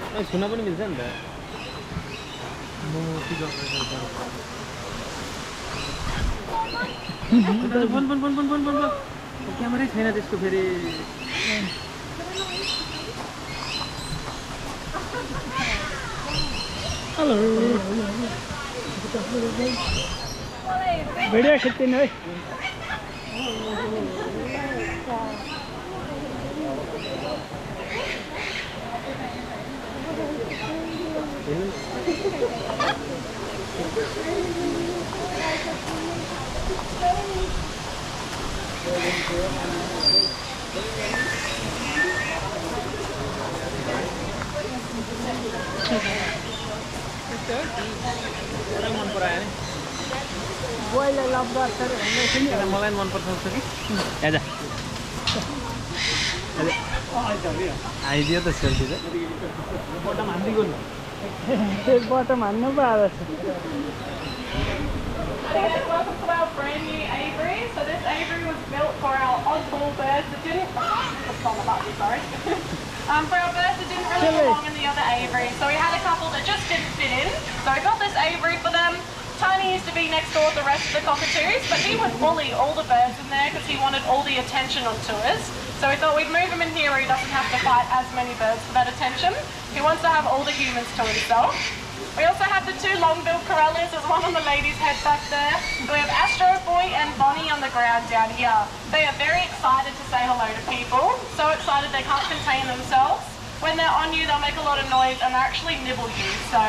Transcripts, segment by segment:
छुन पनि मिल्छ नि त क्यामेरै छैन त्यसको फेरि हेलो भिडियो खिच्दिनु है मन परायो नि बोइले लभ गर्छ रे मलाई मन पर्छ कि आजा आइदियो त सेल्फी चाहिँ बटम हान्दिको नि त्यो बटम हान्नु पो आएको छ Welcome to our brand new aviary. So this aviary was built for our oddball birds that didn't. For our birds that didn't really belong in the other aviary. So we had a couple that just didn't fit in. So we got this aviary for them. Tiny used to be next door to the rest of the cockatoos, but he would bully all the birds in there because he wanted all the attention on tours. So we thought we'd move him in here where he doesn't have to fight as many birds for that attention. He wants to have all the humans to himself. We also have the two long-billed corellas. There's one on the lady's head back there. We have Astro Boy and Bonnie on the ground down here. They are very excited to say hello to people. So excited they can't contain themselves. When they're on you, they'll make a lot of noise and they actually nibble you. So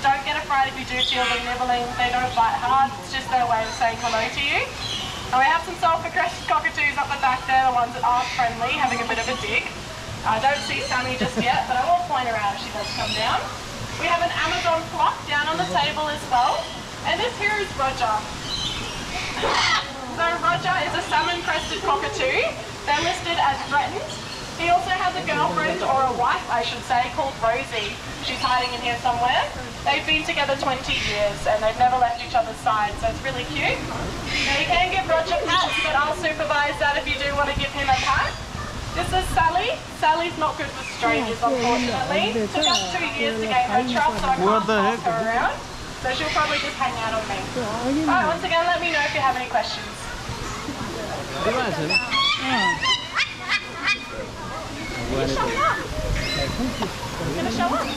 don't get afraid if you do feel them nibbling. They don't bite hard. It's just their way of saying hello to you. And we have some self-aggressive cockatoos up the back there, the ones that aren't friendly, having a bit of a dig. I don't see Sammy just yet, but I will point her out if she does come down. We have an Amazon clock down on the table as well. And this here is Roger. So Roger is a salmon-crested cockatoo. They're listed as threatened. He also has a girlfriend, or a wife I should say, called Rosie. She's hiding in here somewhere. They've been together 20 years and they've never left each other's side, so it's really cute. Now you can give Roger pats, but I'll supervise that if you do want to give him a pat. This is Sally. Sally's not good with strangers, unfortunately. It took us 2 years to gain her trust, so I can't pass her around. So she'll probably just hang out on me. Alright, once again, let me know if you have any questions. You gonna show up? You gonna show up?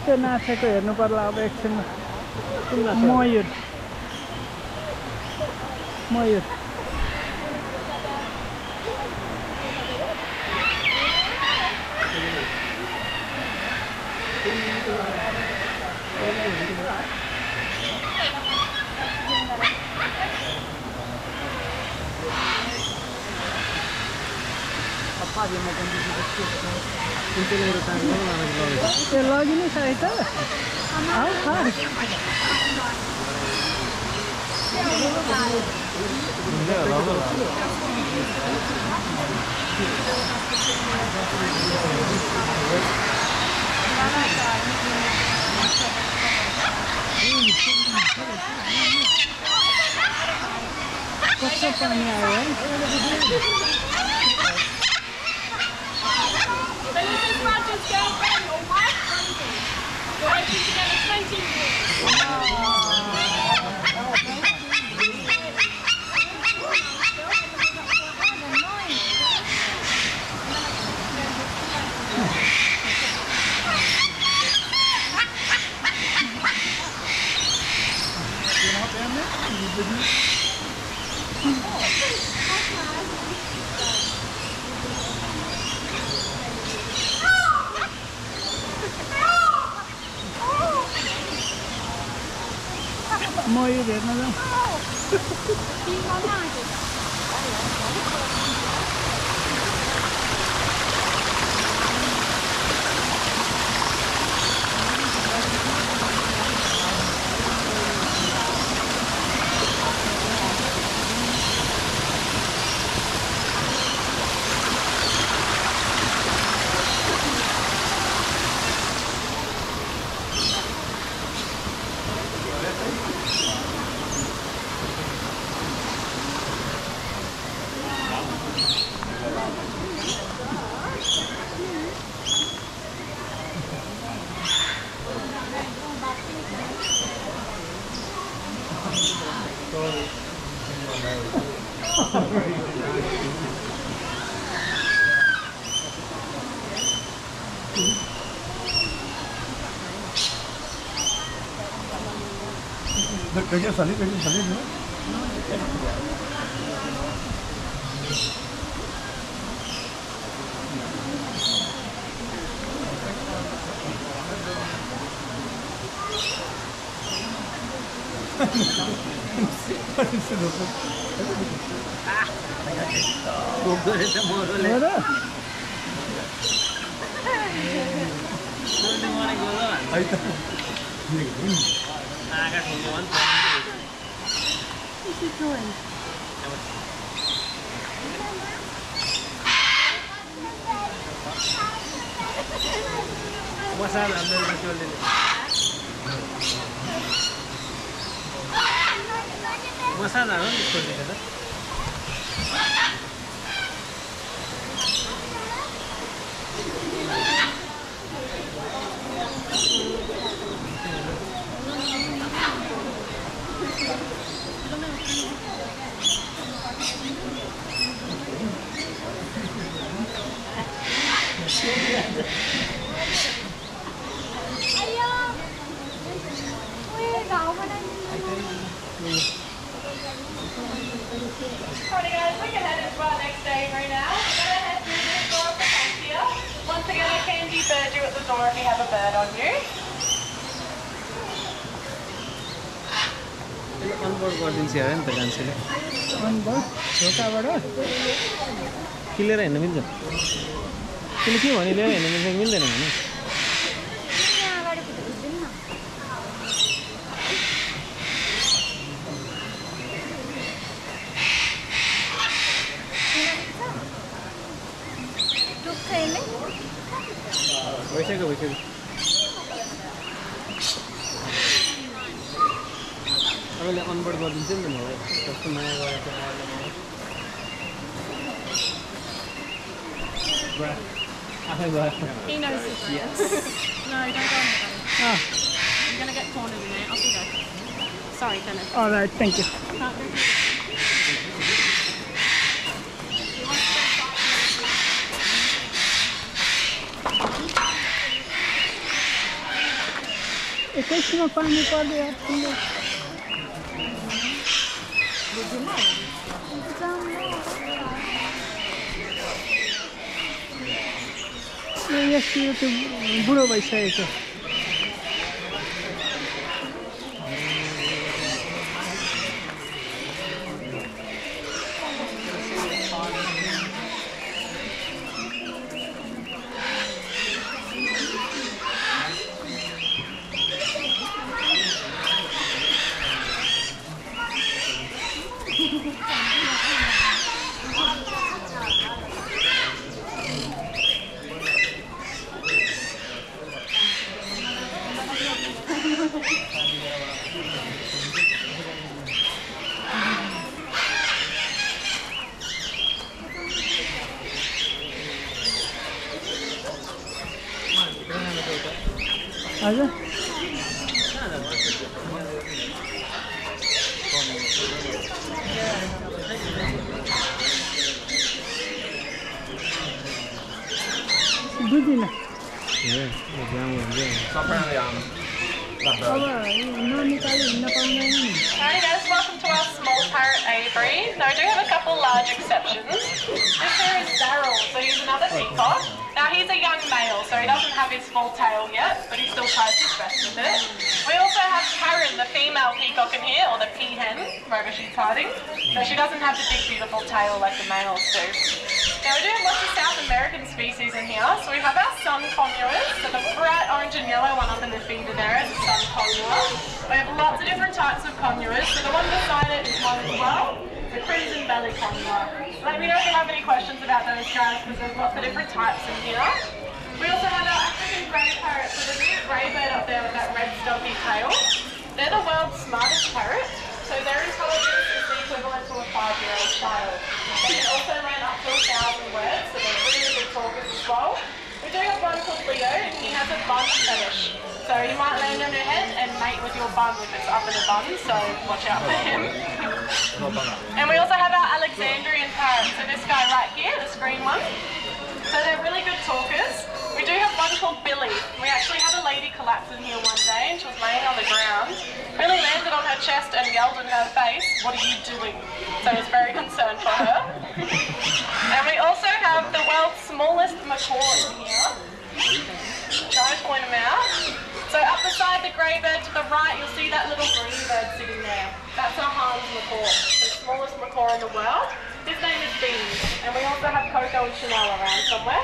त्यो नाचेको हेर्नु पर्ला अब एकछिनमा मयूर मयूर त्यो लगिनु छ है त आऊ खाऊ कस्तो पानी आयो है So this is Roger's girlfriend or wife, Rosie. They're working together 20 years. मयूर हेर्न जाउँ Kayaknya salib no? Ada? Ahí está. What's he doing? Masala, ¿no? Alrighty guys, we can head into our next delivery now. We're going to head through this door of the fancier. Once again, a candy bird you at the door if you have a bird on you. Onboard गरिदिन्छ अरे नि त मान्छेले onboard छोटाबाट clear हेर्न मिल्छ तिमीले के भने ल्याएर हेर्न मिल्छ मिल्दैन भने भइसक्यो अरूले अनबोर्ड गरिदिन्छ नि त मलाई कस्तो माया गरेको आफै गयो He knows this. Yes. No, don't go on the bunny. Ah, You're going to get cornered in there. Off you go. Sorry, Kenneth. all right, thank you. Can't do it. एकैछिनमा पानी पर्यो यार तिमीले यस्तो त्यो बुढो भइसकेको छ हजुर बुझिन अब ननिकाली हिँड्न पाउँदैन नि Alrighty guys, welcome to our small parrot aviary. Now we do have a couple large exceptions. This here is Daryl, so he's another peacock. Now he's a young male, so he doesn't have his full tail yet, but he still tries his best with it. We also have Karen, the female peacock in here, or the peahen, wherever she's hiding. So she doesn't have the big beautiful tail like the males do. Now we do have lots of South American species in here. So we have our sun conures, so the bright orange and yellow one up in the feeder there is a sun conure. We have lots of different types of conures, so the one beside it is one as well, the crimson belly conure. Let me know if you have any questions about those guys, because there's lots of different types in here. We also have our African grey parrot, so the big grey bird up there with that red stocky tail. They're the world's smartest parrot, so their intelligence is the equivalent to a 5-year-old child. They can also learn up to 1,000 words, so they're really good talkers as well. We do have one called Leo, and he has a bun fetish. So he might land on your head and mate with your bun if it's up in a bun, so watch out for him. And we also have our Alexandrian parrot. So this guy right here, this green one. So they're really good talkers. We do have one called Billy. We actually had a lady collapse in here one day and she was laying on the ground. Billy landed on her chest and yelled in her face, "What are you doing?" So I was very concerned for her. And we also have the world's smallest macaw in here. Try to point them out. So up beside the grey bird to the right, you'll see that little green bird sitting there. That's our Hans macaw, the smallest macaw in the world. His name is Beans. And we also have Coco and Chanel around somewhere.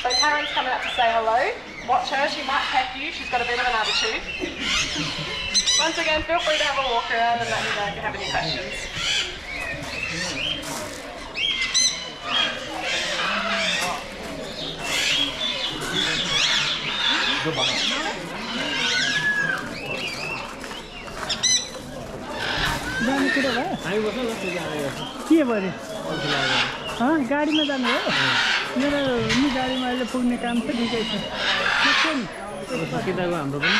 So Karen's come out to say hello. Watch her, she might peck you, she's got a bit of an attitude. Once again, feel free to have a walk around and let me know if you have any questions. जाने कुरा भयो हामी बस्न ल त्यो जाने के भयो गाडीमा जानु हो मेरो नि गाडीमा अहिले पुग्ने काम छ ठिकै छ सकिँदा गयो हाम्रो पनि